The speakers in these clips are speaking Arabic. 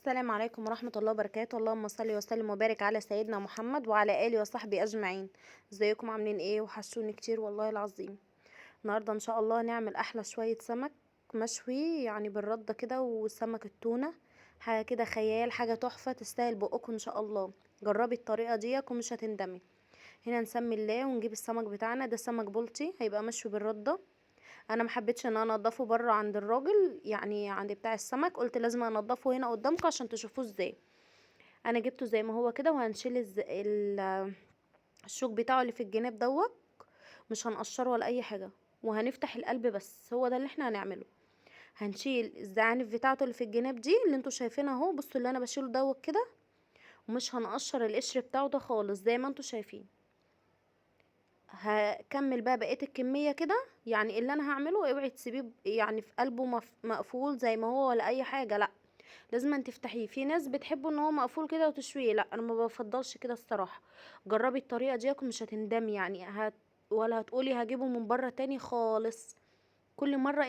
السلام عليكم ورحمة الله وبركاته. اللهم صل وسلم وبارك على سيدنا محمد وعلى آله وصحبه أجمعين. ازيكم عاملين ايه؟ وحشوني كتير والله العظيم. النهاردة ان شاء الله نعمل احلى شوية سمك مشوي، يعني بالردة كده، وسمك التونة. حاجة كده خيال، حاجة تحفة تستاهل بقكم ان شاء الله. جربي الطريقة ديك ومش هتندمي. هنا نسمي الله ونجيب السمك بتاعنا. ده سمك بلطي هيبقى مشوي بالردة. انا محبتش ان انا انضفه بره عند الراجل، يعني عند بتاع السمك، قلت لازم انضفه هنا قدامكم عشان تشوفوه ازاي. انا جبته زي ما هو كده، وهنشيل الشوك بتاعه اللي في الجناب دوت. مش هنقشره ولا اي حاجه، وهنفتح القلب بس، هو ده اللي احنا هنعمله. هنشيل الزعانف بتاعته اللي في الجناب دي اللي انتوا شايفينها اهو. بصوا اللي انا بشيله دوت كده، ومش هنقشر القشر بتاعه ده خالص زي ما انتوا شايفين. هكمل بقى بقيه الكميه كده. يعني اللي انا هعمله، اوعي تسيبيه يعني في قلبه مقفول زي ما هو ولا اي حاجه، لا. لازم أن تفتحيه. في ناس بتحبه ان هو مقفول كده وتشويه، لا انا ما بفضلش كده الصراحه. جربي الطريقه دي مش هتندمي، يعني ولا هتقولي هجيبه من بره تاني خالص. كل مره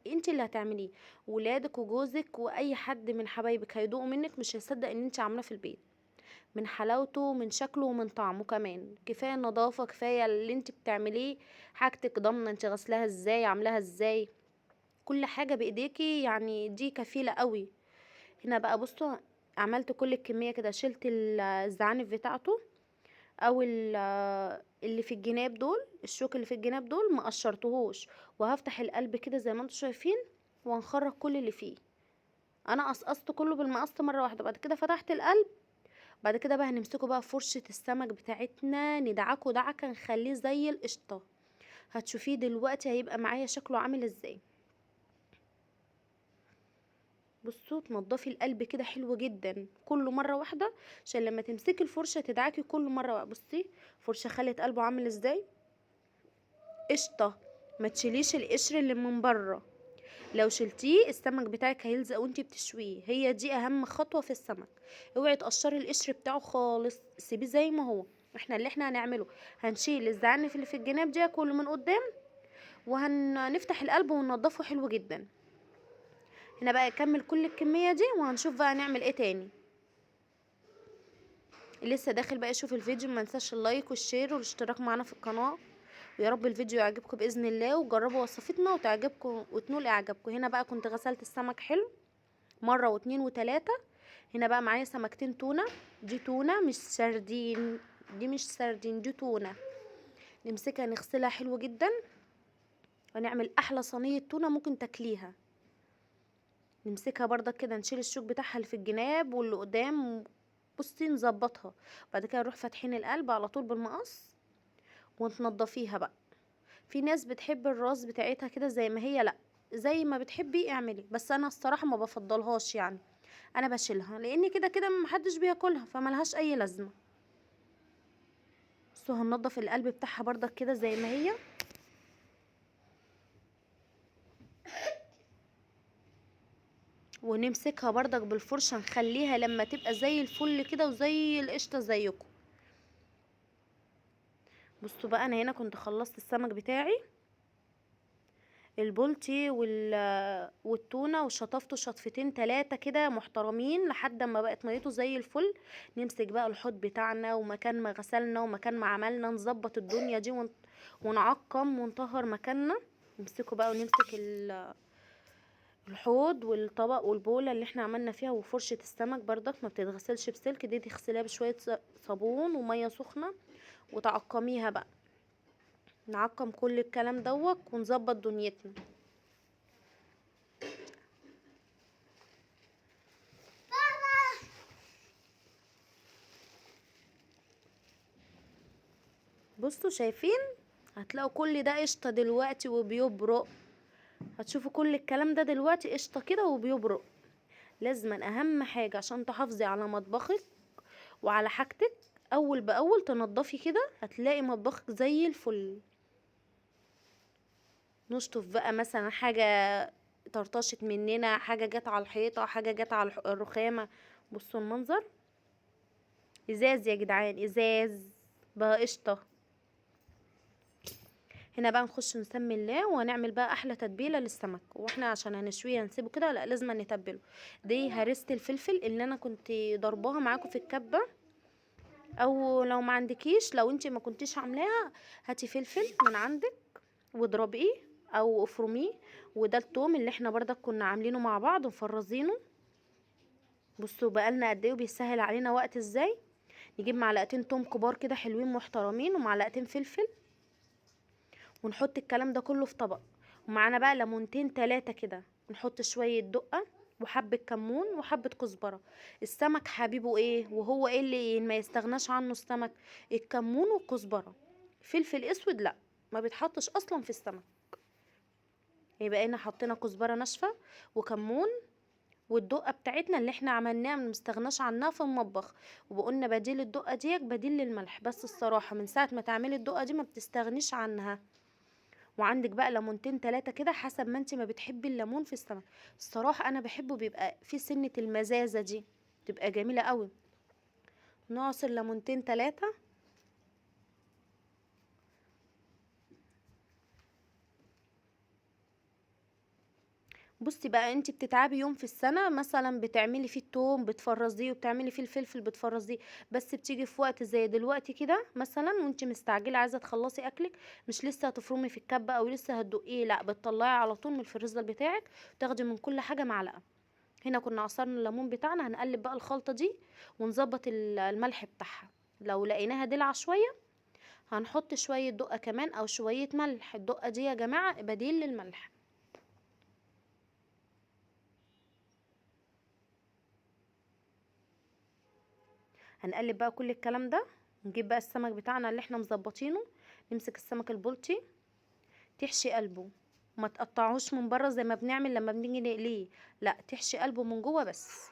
انت اللي هتعمليه. ولادك وجوزك واي حد من حبايبك هيدوقوا منك، مش هيصدق ان انت عاملاه في البيت. من حلاوته، من شكله، ومن طعمه كمان. كفايه النظافه، كفايه اللي انت بتعمليه. حاجتك ضامنه انت غسلاها ازاي، عاملاها ازاي. كل حاجه بايديكي، يعني دي كفيله قوي. هنا بقى بصوا، عملت كل الكمية كده. شلت الزعانف بتاعته، او اللي في الجناب دول، الشوك اللي في الجناب دول ما قشرتهوش. وهفتح القلب كده زي ما انتم شايفين، وهنخرج كل اللي فيه. انا قصقصت كله بالمقص مرة واحدة. بعد كده فتحت القلب. بعد كده بقى هنمسكه بقى فرشة السمك بتاعتنا، ندعكه دعكة نخليه زي القشطة. هتشوفيه دلوقتي هيبقى معايا شكله عامل ازاي. بصوا، تنضفي القلب كده حلو جدا كل مره واحده، عشان لما تمسكي الفرشه تدعكي كل مره واحدة. بصي فرشه خلت قلبه عامل ازاي. قشطه. ما تشيليش القشر اللي من بره. لو شلتيه السمك بتاعك هيلزق وانتي بتشويه. هي دي اهم خطوه في السمك. اوعي تقشري القشر بتاعه خالص، سيبيه زي ما هو. اللي احنا هنعمله، هنشيل الزعنف اللي في الجناب دي كله من قدام، وهنفتح القلب وننضفه حلو جدا. هنا بقى اكمل كل الكميه دي، وهنشوف بقى نعمل ايه تاني. لسه داخل بقى يشوف الفيديو، ما ننساش اللايك والشير والاشتراك معنا في القناه. ويا رب الفيديو يعجبكم باذن الله، وجربوا وصفتنا وتعجبكم وتنول اعجابكم. هنا بقى كنت غسلت السمك حلو مره واتنين وتلاته. هنا بقى معايا سمكتين تونه. دي تونه مش سردين. دي مش سردين، دي تونه. نمسكها نغسلها حلو جدا، ونعمل احلى صينيه تونه ممكن تاكليها. نمسكها برضك كده، نشيل الشوك بتاعها اللي في الجناب واللي قدام. بصي نظبطها. بعد كده نروح فاتحين القلب على طول بالمقص، وتنضفيها بقى. في ناس بتحب الراس بتاعتها كده زي ما هي، لا. زي ما بتحبي اعملي، بس انا الصراحه ما بفضلهاش يعني. انا بشيلها لان كده كده محدش بياكلها، فملهاش اي لازمه. بصوا هننضف القلب بتاعها برضك كده زي ما هي. ونمسكها برضك بالفرشه، نخليها لما تبقى زي الفل كده وزي القشطه زيكم. بصوا بقى، انا هنا كنت خلصت السمك بتاعي البولتي والتونه، وشطفته شطفتين تلاتة كده محترمين لحد ما بقت ميته زي الفل. نمسك بقى الحوض بتاعنا، ومكان ما غسلنا ومكان ما عملنا، نظبط الدنيا دي ونعقم ونطهر مكاننا. نمسكه بقى ونمسك الحوض والطبق والبولة اللي احنا عملنا فيها. وفرشة السمك برضك ما بتتغسلش بسلك، دي تغسليها بشوية صابون ومية سخنة وتعقميها بقى. نعقم كل الكلام دوت ونظبط دنيتنا. بصوا شايفين، هتلاقوا كل ده قشطة دلوقتي وبيبرق. هتشوفوا كل الكلام ده دلوقتي قشطة كده وبيبرق. لازما اهم حاجة عشان تحافظي على مطبخك وعلى حاجتك، اول باول تنضفي كده، هتلاقي مطبخك زي الفل. نشطف بقى مثلا حاجة طرطشت مننا، حاجة جت على الحيطة، حاجة جت على الرخامة. بصوا المنظر. ازاز يا جدعان، ازاز بقى قشطة. هنا بقى نخش نسمي الله وهنعمل بقى احلى تتبيله للسمك. واحنا عشان هنشويه هنسيبه كده؟ لا، لازم نتبله. دي هرسه الفلفل اللي انا كنت ضرباها معاكم في الكبه، او لو ما عندكيش، لو انت ما كنتيش عاملاها، هاتي فلفل من عندك واضربيه او افرميه. وده التوم اللي احنا برضك كنا عاملينه مع بعض ومفرزينه. بصوا بقالنا قد ايه وبيسهل علينا وقت ازاي. نجيب معلقتين توم كبار كده حلوين محترمين ومعلقتين فلفل، ونحط الكلام ده كله في طبق. ومعانا بقى ليمونتين 3 كده، نحط شوية دقة وحبة كمون وحبة كزبرة. السمك حبيبه ايه، وهو ايه اللي ما يستغناش عنه السمك؟ الكمون والكزبرة. فلفل اسود لا، ما بيتحطش اصلا في السمك. يبقى هنا حطينا كزبرة ناشفة وكمون، والدقة بتاعتنا اللي احنا عملناها ما مستغناش عنها في المطبخ. وقلنا بديل الدقة ديك بديل للملح، بس الصراحة من ساعة ما تعملي الدقة دي ما بتستغنيش عنها. وعندك بقى ليمونتين 3 كده حسب ما انت ما بتحبي الليمون في السمك. الصراحه انا بحبه بيبقى في سنه المزازه دي، تبقى جميله قوي. نعصر ليمونتين 3. بصي بقى، انت بتتعبي يوم في السنه مثلا بتعملي فيه التوم بتفرزيه وبتعملي فيه الفلفل بتفرزيه، بس بتيجي في وقت زي دلوقتي كده مثلا وانت مستعجله عايزه تخلصي اكلك، مش لسه هتفرمي في الكبه او لسه هتدقيه، لا بتطلعي على طول من الفريزر بتاعك، وتاخدي من كل حاجه معلقه. هنا كنا عصرنا الليمون بتاعنا، هنقلب بقى الخلطة دي ونظبط الملح بتاعها. لو لقيناها دلع شوية هنحط شوية دقة كمان او شوية ملح. الدقة دي يا جماعة بديل للملح. هنقلب بقى كل الكلام ده. نجيب بقى السمك بتاعنا اللي احنا مظبطينه، نمسك السمك البلطي تحشي قلبه، ما تقطعوش من بره زي ما بنعمل لما بنيجي نقليه، لا تحشي قلبه من جوه بس.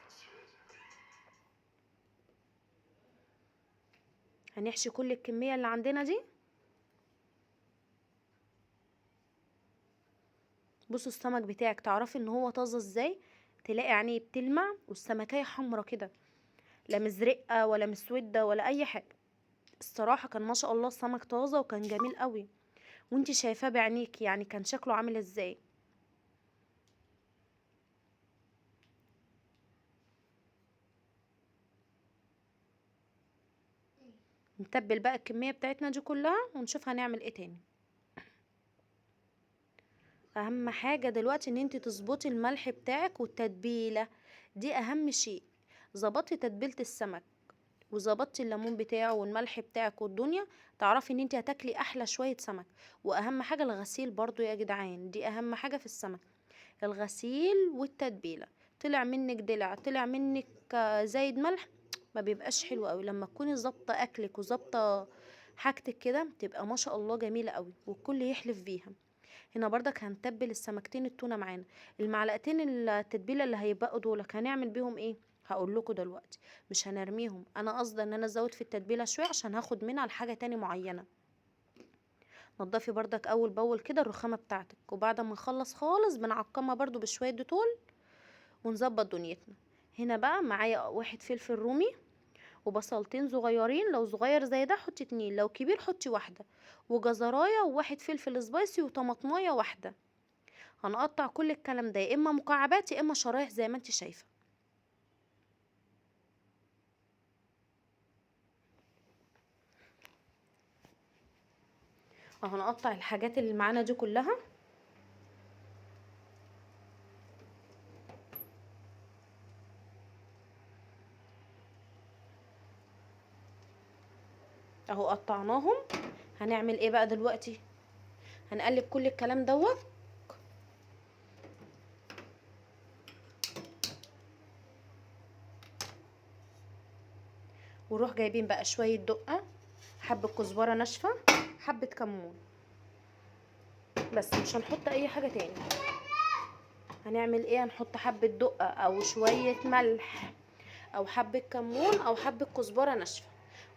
هنحشي كل الكمية اللي عندنا دي. بصوا السمك بتاعك تعرفي ان هو طازه ازاي، تلاقي عينيه بتلمع والسمكية حمرا كده، لا مزرقه ولا مسوده ولا اي حاجه. الصراحه كان ما شاء الله السمك طازه وكان جميل قوي، وانتي شايفاه بعينيك يعني كان شكله عامل ازاي. نتبل بقى الكميه بتاعتنا دي كلها ونشوف هنعمل ايه تاني. اهم حاجه دلوقتي ان انتي تظبطي الملح بتاعك والتتبيله، دي اهم شيء. ظبطي تتبيله السمك وظبطتي الليمون بتاعه والملح بتاعك والدنيا، تعرفي ان انت هتاكلي احلى شويه سمك. واهم حاجه الغسيل برضو يا جدعان، دي اهم حاجه في السمك، الغسيل والتتبيله. طلع منك دلع، طلع منك زايد ملح، ما بيبقاش حلو قوي. لما تكوني ظابطه اكلك وظابطه حاجتك كده تبقى ما شاء الله جميله قوي والكل يحلف بيها. هنا برضك هنتبل السمكتين التونه معانا. المعلقتين التتبيله اللي هيبقوا دولك هنعمل بيهم ايه؟ هقول لكم دلوقتي. مش هنرميهم، انا قصدي ان انا ازود في التتبيله شويه عشان هاخد منها لحاجه تاني معينه. نضفي بردك اول باول كده الرخامه بتاعتك، وبعد ما نخلص خالص بنعقمها برضو بشويه ديتول ونظبط دنيتنا. هنا بقى معايا 1 فلفل رومي وبصلتين صغيرين، لو صغير زي ده حطي 2، لو كبير حطي 1، وجزرايه و1 فلفل سبايسي وطماطمايه واحده. هنقطع كل الكلام ده يا اما مكعبات يا اما شرايح زي ما انت شايفه. اهو هنقطع الحاجات اللي معانا دي كلها. اهو قطعناهم. هنعمل ايه بقى دلوقتي؟ هنقلب كل الكلام دوت، ونروح جايبين بقى شويه دقه، حبه كزبره ناشفه، حبه كمون، بس مش هنحط اي حاجه تاني. هنعمل ايه؟ هنحط حبه دقه او شويه ملح او حبه كمون او حبه كزبره ناشفه،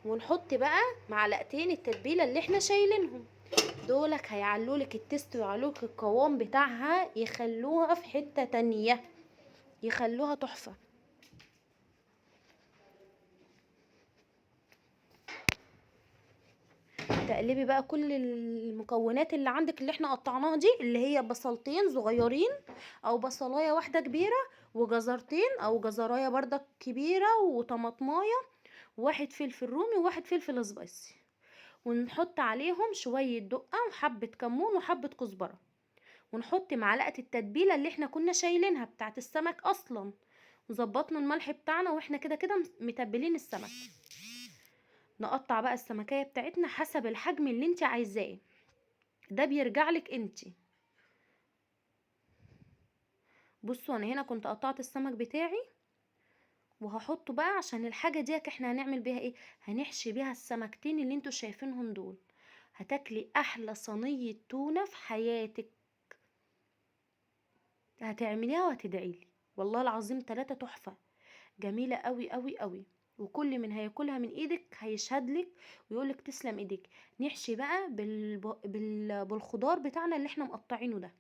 ونحط بقى معلقتين التتبيله اللي احنا شايلينهم دولك، هيعلولك التست ويعلولك القوام بتاعها، يخلوها في حته تانية، يخلوها تحفه. تقلبي بقى كل المكونات اللي عندك اللي احنا قطعناها دي، اللي هي بصلتين صغيرين او بصلايه واحده كبيره، وجزرتين او جزرايه بردك كبيره، وطماطمايه، وواحد فلفل رومي، وواحد فلفل سبايسي، ونحط عليهم شويه دقه وحبه كمون وحبه كزبره، ونحط معلقه التتبيله اللي احنا كنا شايلينها بتاعت السمك اصلا، وظبطنا الملح بتاعنا واحنا كده كده متبلين السمك. نقطع بقى السمكية بتاعتنا حسب الحجم اللي انت عايزاه، ده بيرجع لك انت. بصوا انا هنا كنت قطعت السمك بتاعي وهحطه بقى، عشان الحاجة دي احنا هنعمل بيها ايه، هنحشي بيها السمكتين اللي انتوا شايفينهم دول. هتاكلي احلى صينية تونة في حياتك، هتعمليها وهتدعيلي والله العظيم، 3 تحفة جميلة قوي قوي قوي، وكل من هياكلها من ايدك هيشهدلك ويقولك تسلم ايدك. نحشي بقى بالخضار بتاعنا اللي احنا مقطعينه ده،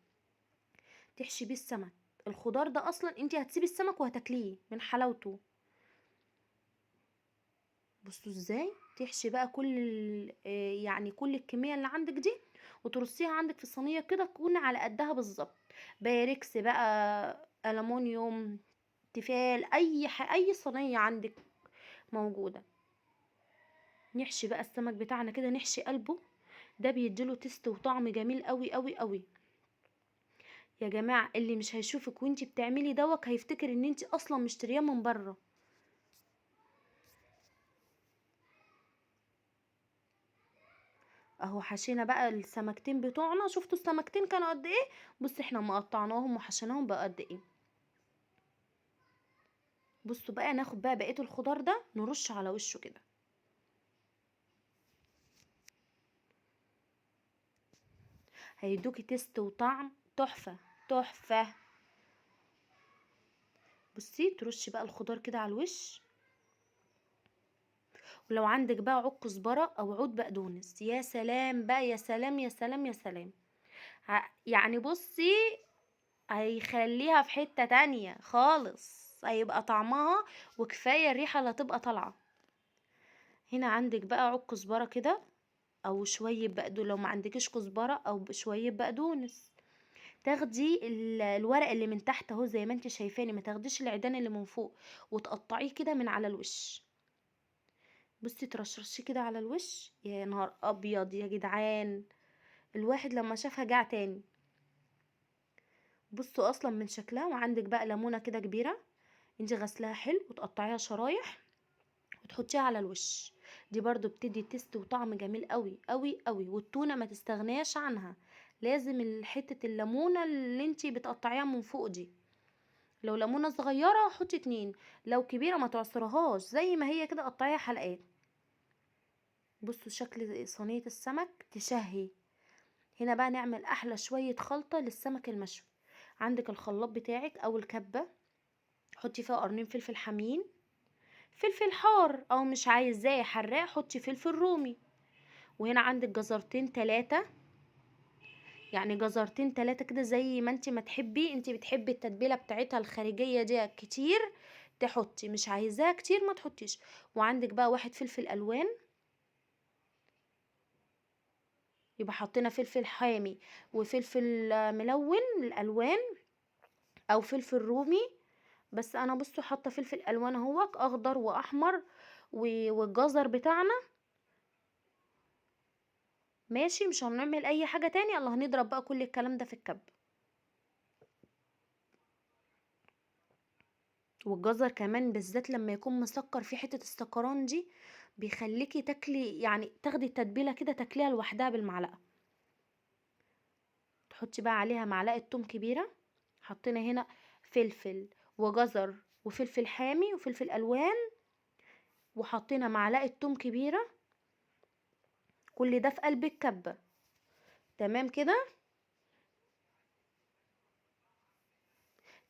تحشي بيه السمك. الخضار ده اصلا انت هتسيبي السمك وهتاكليه من حلاوته. بصوا ازاي تحشي بقى كل يعني كل الكميه اللي عندك دي، وترصيها عندك في الصينيه كده تكون على قدها بالظبط. بايركس بقى، ألمونيوم، تيفال، اي صينيه عندك موجوده. نحشي بقى السمك بتاعنا كده، نحشي قلبه، ده بيديله تست وطعم جميل قوي قوي قوي. يا جماعه اللي مش هيشوفك وانتي بتعملي دوك هيفتكر ان انتي اصلا مشترياه من بره. اهو حشينا بقى السمكتين بتوعنا، شفتوا السمكتين كانوا قد ايه؟ بص احنا مقطعناهم وحشيناهم بقى قد ايه. بصوا بقى ناخد بقى بقيه الخضار ده نرش على وشه كده، هيدوكي تيست وطعم تحفه تحفه. بصي ترشي بقى الخضار كده على الوش، ولو عندك بقى عود كزبره او عود بقدونس يا سلام بقى، يا سلام يا سلام يا سلام. يعني بصي هيخليها في حتة تانية خالص، هيبقى طعمها وكفاية الريحة اللي هتبقى طالعة. هنا عندك بقى عود كزبرة كده او شوية بقدونس، لو ما عندكش كزبرة او شوية بقدونس. تاخدي الورق اللي من تحت اهو زي ما انت شايفاني، ما تاخديش العيدان اللي من فوق، وتقطعيه كده من على الوش. بصي ترشرشي كده على الوش، يا نهار ابيض يا جدعان، الواحد لما شافها جاع تاني. بصوا اصلا من شكلها. وعندك بقى ليمونه كده كبيره، انت غسلها حلو وتقطعيها شرايح وتحطيها على الوش، دي برضو بتدي تيست وطعم جميل قوي قوي قوي. والتونه ما تستغناش عنها، لازم حته الليمونه اللي انت بتقطعيها من فوق دي. لو ليمونه صغيره حطي 2، لو كبيره ما تعصرهاش زي ما هي كده قطعيها حلقات. بصوا شكل صينيه السمك تشهي. هنا بقى نعمل احلى شويه خلطه للسمك المشوي. عندك الخلاط بتاعك او الكبه، حطي فيها قرنين فلفل حامين، فلفل حار، او مش عايزاه حراق حطي فلفل رومي. وهنا عندك جزرتين 3، يعني جزرتين 3 كده زي ما انت ما تحبي، انت بتحبي التتبيله بتاعتها الخارجيه دي كتير تحطي، مش عايزاها كتير ما تحطيش. وعندك بقى واحد فلفل الوان، يبقى حطينا فلفل حامي وفلفل ملون الالوان او فلفل رومي. بس انا بصوا حاطه فلفل الوان اهوت اخضر واحمر، والجزر بتاعنا ماشي، مش هنعمل اي حاجه تاني. يلا هنضرب بقى كل الكلام ده في الكب. والجزر كمان بالذات لما يكون مسكر في حته السكران دي بيخليكي تاكلي، يعني تاخدي التتبيله كده تاكليها لوحدها بالمعلقه. تحطي بقى عليها معلقه توم كبيره، حطينا هنا فلفل وجزر وفلفل حامي وفلفل الوان، وحطينا معلقه توم كبيره، كل ده في قلب الكبه. تمام كده،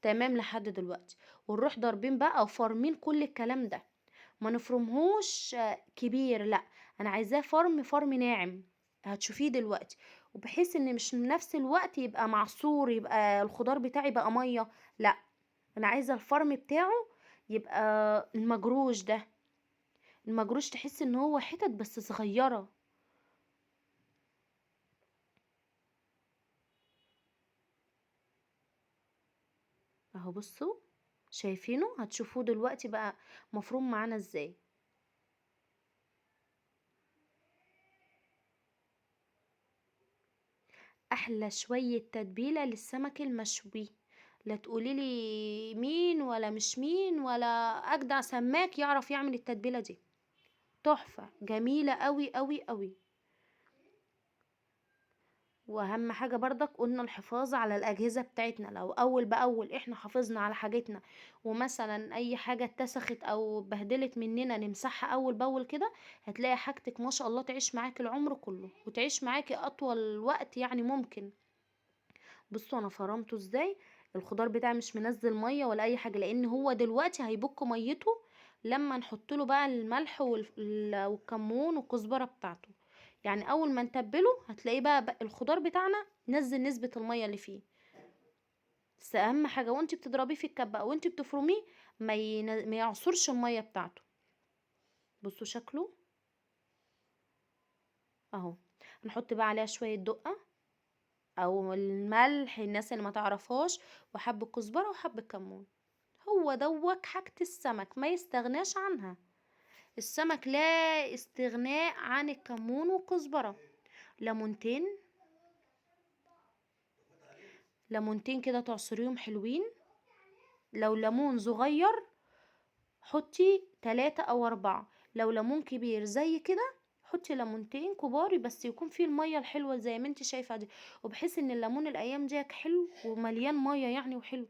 تمام لحد دلوقتي. ونروح ضاربين بقى او فرمين كل الكلام ده، ما نفرمهوش كبير، لا انا عايزاه فرم ناعم، هتشوفيه دلوقتي. وبحيث ان مش من نفس الوقت يبقى معصور، يبقى الخضار بتاعي بقى ميه، لا انا عايزه الفرم بتاعه يبقى المجروش ده، المجروش تحس ان هو حتت بس صغيره. اهو بصوا، شايفينه؟ هتشوفوه دلوقتي بقى مفروم معانا ازاي. احلى شوية تتبيلة للسمك المشوي. لا تقوليلي مين ولا مش مين ولا اجدع سماك يعرف يعمل التتبيلة دي. تحفة جميلة قوي قوي قوي. واهم حاجة برضك قلنا الحفاظ على الاجهزة بتاعتنا. لو اول باول احنا حافظنا على حاجتنا، ومثلا اي حاجة اتسخت او بهدلت مننا نمسحها اول باول كده، هتلاقي حاجتك ما شاء الله تعيش معاكي العمر كله، وتعيش معاكي اطول وقت يعني ممكن. بصوا انا فرمته ازاي. الخضار بتاعي مش منزل ميه ولا اي حاجه، لان هو دلوقتي هيبك ميته لما نحط له بقى الملح والكمون والكزبره بتاعته. يعني اول ما نتبله هتلاقيه بقى الخضار بتاعنا نزل نسبه الميه اللي فيه. بس اهم حاجه وانت بتضربيه في الكبه او انت بتفرميه ما يعصرش الميه بتاعته. بصوا شكله اهو. هنحط بقى عليها شويه دقه او الملح الناس اللي ما تعرفهاش، وحب الكزبره وحب الكمون. هو دوك حاجة السمك ما يستغناش عنها. السمك لا استغناء عن الكمون والكزبرة. ليمونتين، ليمونتين كده تعصريهم حلوين. لو ليمون صغير حطي 3 أو 4. لو ليمون كبير زي كده حطي ليمونتين كبار، بس يكون فيه المية الحلوة زي ما انت شايفة دي. وبحيث ان الليمون الايام ديك حلو ومليان مية يعني وحلو.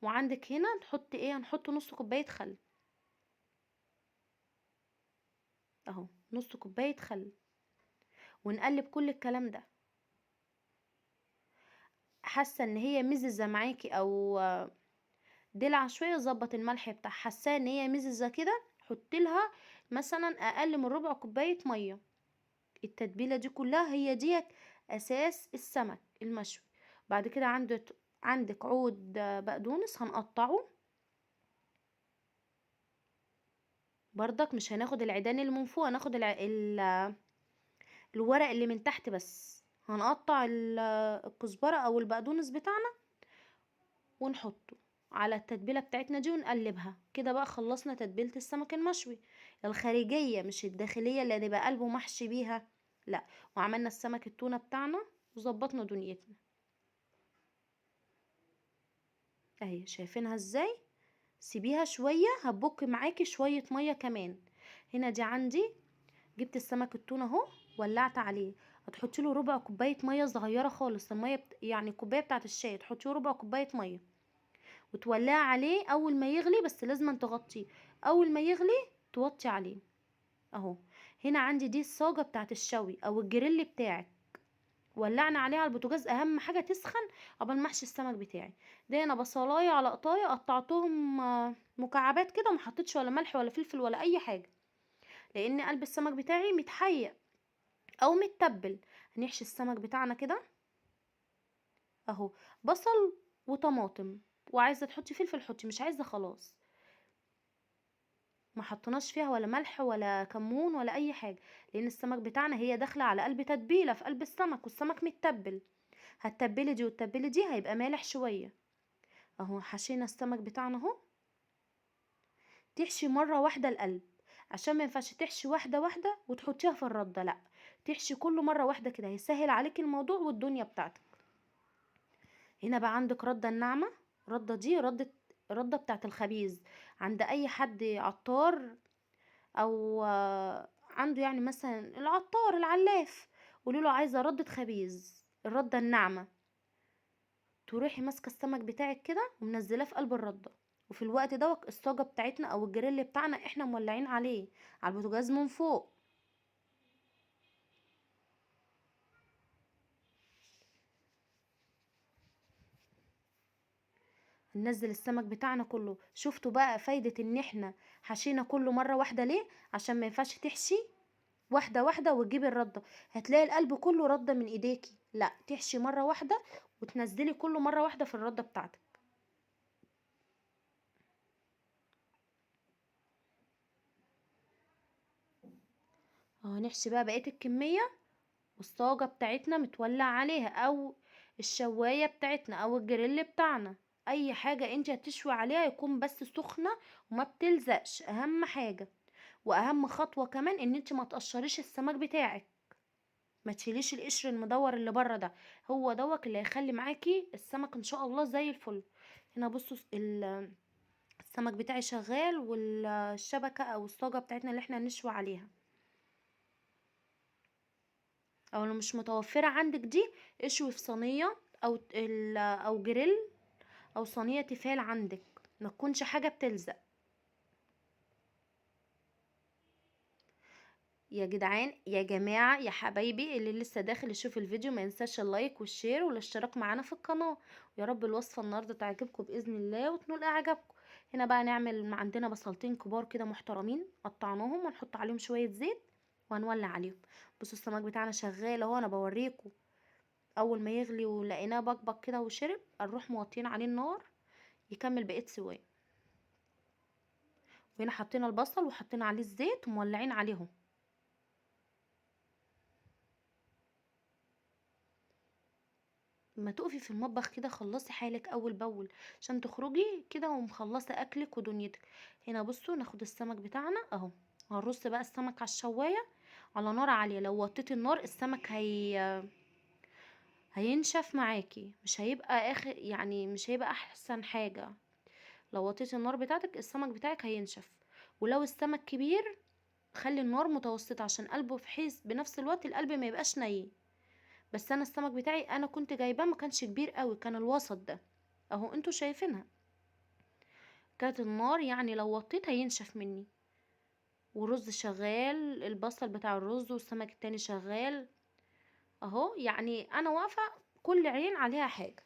وعندك هنا نحط ايه؟ هنحط نص كوباية خل اهو، نص كوباية خل. ونقلب كل الكلام ده. حاسه ان هي مززه معاكي او دلع شويه، ظبط الملح بتاعها. حاسه ان هي مززه كده، حط لها مثلا اقل من ربع كوبايه ميه. التتبيله دي كلها هي ديت اساس السمك المشوي. بعد كده عندك عود بقدونس هنقطعه. برضك مش هناخد العيدان اللي من فوق، هناخد الورق اللي من تحت بس. هنقطع الكزبره او البقدونس بتاعنا ونحطه على التتبيله بتاعتنا دي ونقلبها كده. بقى خلصنا تتبيله السمك المشوي الخارجيه، مش الداخليه اللي هنبقى قلبه محشي بيها، لا. وعملنا السمك التونه بتاعنا وظبطنا دنيتنا اهي. شايفينها ازاي؟ سيبيها شويه هتبك معاكي شويه ميه كمان. هنا دي عندي جبت السمك التونه اهو، ولعت عليه. هتحطي له ربع كوبايه ميه صغيره خالص. الميه يعني الكوبايه بتاعه الشاي تحطي ربع كوبايه ميه، وتولعي عليه اول ما يغلي. بس لازم تغطيه اول ما يغلي، توطي عليه اهو. هنا عندي دي الصاجه بتاعت الشوي او الجريل بتاعك. ولعنا عليه على البوتاجاز، اهم حاجه تسخن قبل ما احشي السمك بتاعي. ده انا بصلايه على قطايه قطعتهم مكعبات كده، وما حطيتش ولا ملح ولا فلفل ولا اي حاجه، لان قلب السمك بتاعي متحيق او متبل. هنحشي السمك بتاعنا كده اهو. بصل وطماطم، وعايزه تحطي فلفل حطي، مش عايزه خلاص. ما حطيناش فيها ولا ملح ولا كمون ولا اي حاجه، لان السمك بتاعنا هي داخله على قلب تتبيله في قلب السمك، والسمك متبل. هتتبلي دي والتتبيله دي هيبقى مالح شويه اهو. حشينا السمك بتاعنا اهو. تحشي مره واحده القلب، عشان ما ينفعش تحشي واحده واحده وتحطيها في الرده، لا. تحشي كله مره واحده كده، هيسهل عليك الموضوع والدنيا بتاعتك. هنا بقى عندك رده الناعمه. رده دي رده بتاعت الخبيز. عند اي حد عطار او عنده يعني مثلا العطار العلاف، قولوا له عايزه رده خبيز الرده الناعمه. تروحي ماسكه السمك بتاعك كده ومنزلاه في قلب الرده. وفي الوقت ده الصاجه بتاعتنا او الجريل بتاعنا احنا مولعين عليه على البوتاجاز من فوق. ننزل السمك بتاعنا كله. شفتوا بقى فايده ان احنا حشينا كله مره واحده ليه؟ عشان ما ينفعش تحشي واحده واحده وتجيبي الرده، هتلاقي القلب كله رده من ايديكي. لا، تحشي مره واحده وتنزلي كله مره واحده في الرده بتاعتك اهو. نحشي بقى بقيه الكميه، والصاجه بتاعتنا متولع عليها او الشوايه بتاعتنا او الجريل بتاعنا اي حاجه انت هتشوي عليها يكون بس سخنه وما بتلزقش، اهم حاجه. واهم خطوه كمان ان انت ما تقشريش السمك بتاعك، ما تشيليش القشر المدور اللي بره ده، هو دوت اللي هيخلي معاكي السمك ان شاء الله زي الفل. هنا بصوا السمك بتاعي شغال، والشبكه او الصاجه بتاعتنا اللي احنا نشوي عليها، او لو مش متوفره عندك دي اشوي في صينيه او جريل، او صينيه تيفال عندك، ما تكونش حاجه بتلزق. يا جدعان يا جماعة يا حبايبي، اللي لسه داخل يشوف الفيديو ما ينساش اللايك والشير والاشتراك معانا في القناة. ويا رب الوصفة النهاردة تعجبكم بإذن الله وتنول اعجابكم. هنا بقى نعمل عندنا بصلتين كبار كده محترمين، قطعناهم ونحط عليهم شوية زيت وهنولع عليهم. بصوا السمك بتاعنا شغال اهو، انا بوريكم. اول ما يغلي ولقيناه بقبق كده وشرب، نروح موطين عليه النار يكمل بقية سواه. وهنا حطينا البصل وحطينا عليه الزيت ومولعين عليهم. ما تقفي في المطبخ كده خلصي حالك اول باول عشان تخرجي كده ومخلصه اكلك ودنيتك. هنا بصوا ناخد السمك بتاعنا اهو، هنرص بقى السمك على الشوايه على نار عاليه. لو وطيتي النار السمك هينشف معاكي، مش هيبقى اخر يعني مش هيبقى احسن حاجه. لو وطيتي النار بتاعتك السمك بتاعك هينشف. ولو السمك كبير خلي النار متوسطه عشان قلبه، بحيث بنفس الوقت القلب ما يبقاش ني. بس انا السمك بتاعي انا كنت جايباه ما كانش كبير قوي، كان الوسط ده اهو انتوا شايفينها. كانت النار يعني لو وطيت هينشف مني. والرز شغال، البصل بتاع الرز والسمك التاني شغال اهو. يعني انا واقفه كل عين عليها حاجه.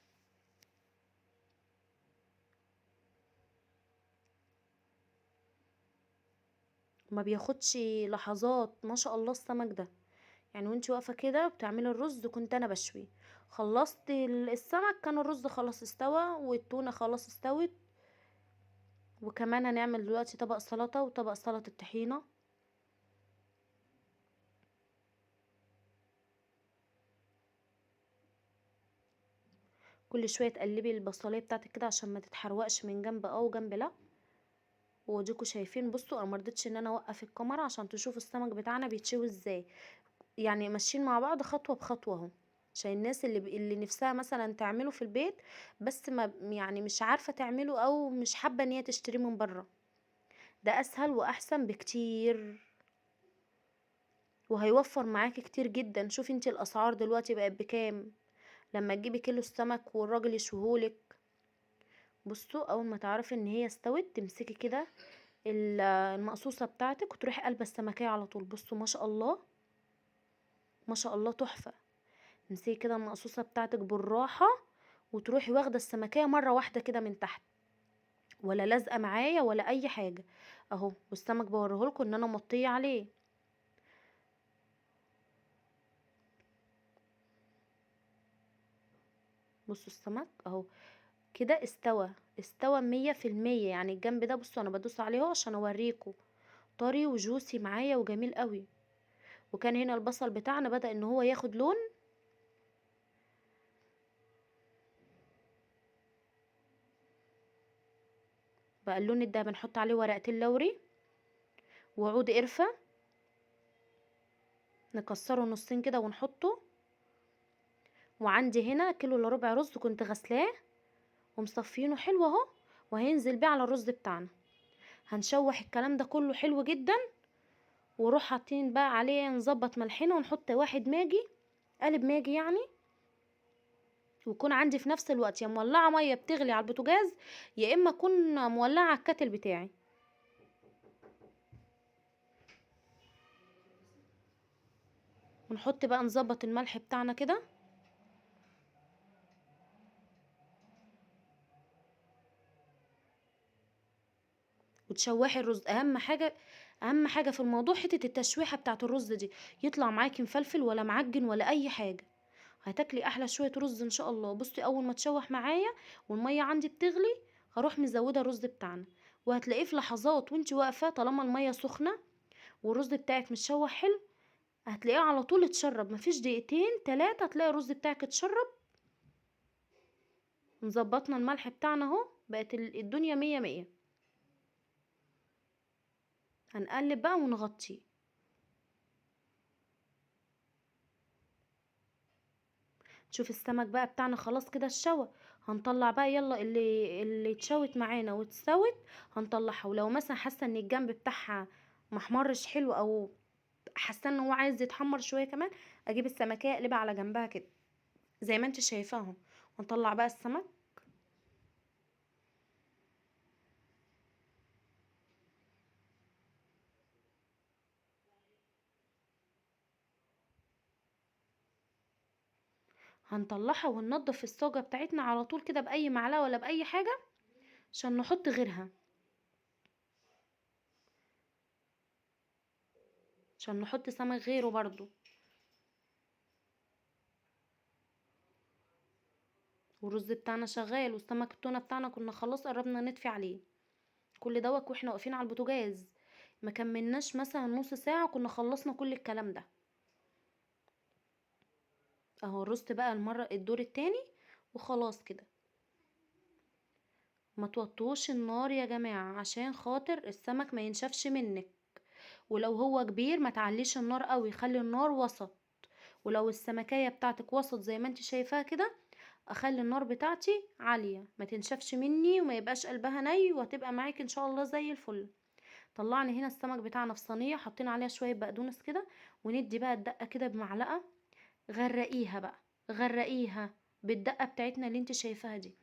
ما بياخدش لحظات ما شاء الله السمك ده. يعني وانتي واقفه كده بتعملي الرز كنت انا بشوي، خلصت السمك كان الرز خلاص استوى والتونه خلاص استوت. وكمان هنعمل دلوقتي طبق سلطه وطبق سلطه الطحينه. كل شويه تقلبي البصلايه بتاعتك كده عشان ما تتحرقش من جنب وجنب لا. واديكوا شايفين بصوا انا مرضتش ان انا اوقف الكاميرا عشان تشوفوا السمك بتاعنا بيتشوي ازاي. يعني ماشيين مع بعض خطوه بخطوه اهو، عشان الناس اللي نفسها مثلا تعمله في البيت بس ما يعني مش عارفه تعمله او مش حابه ان هي تشتريه من بره. ده اسهل واحسن بكتير وهيوفر معاكي كتير جدا. شوفي انتي الاسعار دلوقتي بقت بكام لما تجيبي كيلو السمك والراجل يشوهولك. بصوا اول ما تعرفي ان هي استوت تمسكي كده المقصوصه بتاعتك وتروحي قلبه السمكيه على طول. بصوا ما شاء الله ما شاء الله تحفه. امسكي كده المقصوصه بتاعتك بالراحه وتروحي واخده السمكيه مره واحده كده من تحت، ولا لازقه معايا ولا اي حاجه اهو. والسمك بوريهولكوا ان انا مطيه عليه. بصوا السمك اهو كده استوى، استوى 100%. يعني الجنب ده بصوا انا بدوس عليه عشان اوريكوا طري وجوسي معايا وجميل قوي. وكان هنا البصل بتاعنا بدأ ان هو ياخد لون. بقى اللون ده بنحط عليه ورقتين لوري وعود قرفة، نكسره نصين كده ونحطه. وعندي هنا كيلو الا ربع رز كنت غسلاه ومصفينه حلو اهو، وهينزل بيه على الرز بتاعنا. هنشوح الكلام ده كله حلو جدا، وروح حاطين بقى عليه نظبط ملحنا ونحط واحد ماجي، قالب ماجي يعني. ويكون عندي في نفس الوقت يا مولعه ميه بتغلي على البوتاجاز يا اما اكون مولعه على الكتل بتاعي. ونحط بقى نظبط الملح بتاعنا كده. وتشوحي الرز، اهم حاجه اهم حاجه في الموضوع حته التشويحه بتاعه الرز دي، يطلع معاكي مفلفل ولا معجن ولا اي حاجه. هتاكلي احلى شويه رز ان شاء الله. بصي اول ما تشوح معايا والميه عندي بتغلي هروح مزوده الرز بتاعنا، وهتلاقيه في لحظات وانتي واقفه طالما الميه سخنه والرز بتاعك متشوح حلو هتلاقيه على طول اتشرب. مفيش دقيقتين تلاتة هتلاقي الرز بتاعك اتشرب نظبطنا الملح بتاعنا اهو، بقت الدنيا مية مية. هنقلب بقى ونغطيه. شوف السمك بقى بتاعنا خلاص كده اتشوى. هنطلع بقى، يلا اللي اتشوت معانا واتسوت هنطلعها. ولو مثلا حاسه ان الجنب بتاعها محمرش حلو، او حاسه ان هو عايز يتحمر شويه كمان، اجيب السمكيه اقلبها على جنبها كده زي ما انت شايفاه اهو. ونطلع بقى السمك. هنطلعها وننضف الصاجه بتاعتنا على طول كده باي معلقه ولا باي حاجه عشان نحط غيرها، عشان نحط سمك غيره برضو. والرز بتاعنا شغال، والسمك التونه بتاعنا كنا خلاص قربنا نطفي عليه. كل دوت واحنا واقفين على البوتاجاز، ما كملناش مثلا نص ساعة كنا خلصنا كل الكلام ده. اهو الرز بقى المرة الدور التاني وخلاص كده. ما توطوش النار يا جماعة عشان خاطر السمك ما ينشفش منك. ولو هو كبير ما تعليش النار قوي، خلي النار وسط. ولو السمكية بتاعتك وسط زي ما انت شايفاها كده، اخلي النار بتاعتي عالية ما تنشفش مني وما يبقاش قلبها ني، وهتبقى معاك ان شاء الله زي الفل. طلعنا هنا السمك بتاعنا في صينيه، حطينا عليها شويه بقدونس كده، وندي بقى الدقه كده بمعلقه. غرقيها بقى، غرقيها بالدقه بتاعتنا اللي انت شايفاها دي،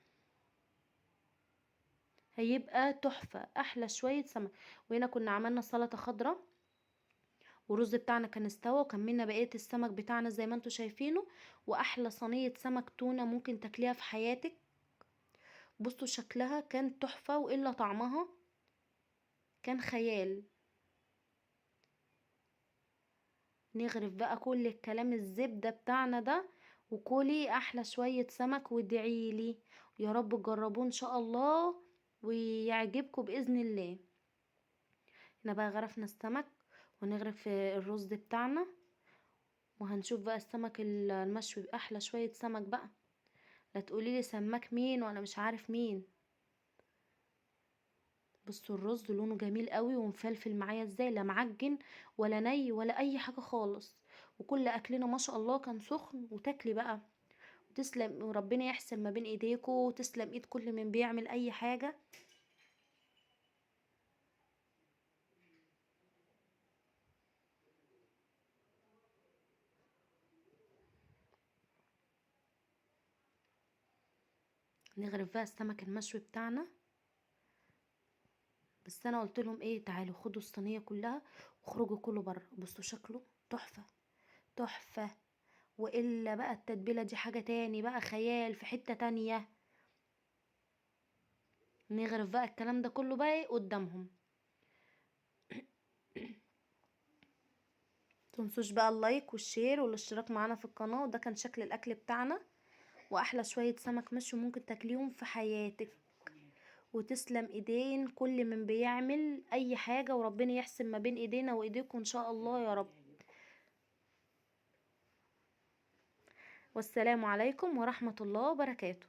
هيبقى تحفه احلى شويه سمك. وهنا كنا عملنا سلطه خضراء، والرز بتاعنا كان استوى، وكملنا بقيه السمك بتاعنا زي ما انتوا شايفينه. واحلى صينيه سمك تونه ممكن تاكليها في حياتك. بصوا شكلها كان تحفه، والا طعمها كان خيال. نغرف بقى كل الكلام الزبدة بتاعنا ده، وكلي احلى شوية سمك وادعيلي. يا رب تجربوه ان شاء الله ويعجبكم باذن الله. احنا بقى غرفنا السمك، ونغرف الرز بتاعنا، وهنشوف بقى السمك المشوي باحلى شوية سمك بقى. لا تقوليلي سماك مين وانا مش عارف مين. بصوا الرز لونه جميل قوي ومفلفل معايا ازاي، لا معجن ولا ني ولا اي حاجة خالص. وكل اكلنا ما شاء الله كان سخن، وتاكلي بقى. تسلم، وربنا يحسن ما بين ايديكوا، وتسلم ايد كل من بيعمل اي حاجة. نغرف بقى السمك المشوي بتاعنا. بس انا قلت لهم ايه، تعالوا خدوا الصينية كلها وخرجوا كله بره. بصوا شكله تحفة، تحفة. والا بقى التتبيلة دي حاجة تاني بقى، خيال في حتة تانية. نغرف بقى الكلام ده كله بقى قدامهم. تنسوش بقى اللايك والشير والاشتراك معانا في القناة. وده كان شكل الاكل بتاعنا، واحلى شوية سمك مشوي ممكن تاكليهم في حياتك. وتسلم ايدين كل من بيعمل اي حاجة، وربنا يحسن ما بين ايدينا وايديكم ان شاء الله يا رب. والسلام عليكم ورحمة الله وبركاته.